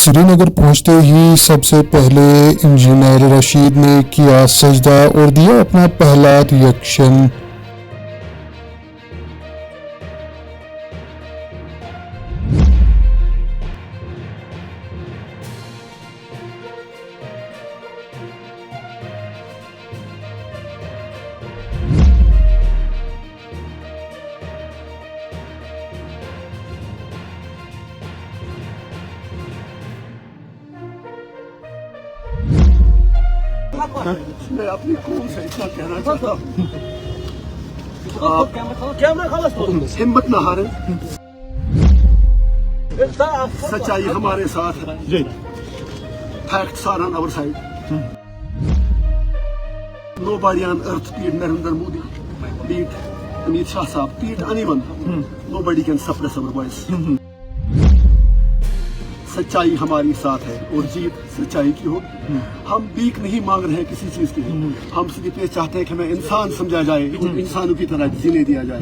श्रीनगर पहुंचते ही सबसे पहले इंजीनियर रशीद ने किया सजदा और दिया अपना पहला रिएक्शन। मैं अपनी कौम से इतना कहना चाहता हूँ, आप हिम्मत न हारें। सच्चाई हमारे साथ है। Facts are on our side. Nobody on earth beat Narendra Modi, beat Amit Shah Saab, beat anyone. Nobody can suppress our voice. सच्चाई हमारी साथ है और जीत सच्चाई की हो। हम भीख नहीं मांग रहे हैं किसी चीज की, हम सिर्फ ये चाहते हैं कि हमें इंसान समझा जाए, इंसानों की तरह जीने दिया जाए।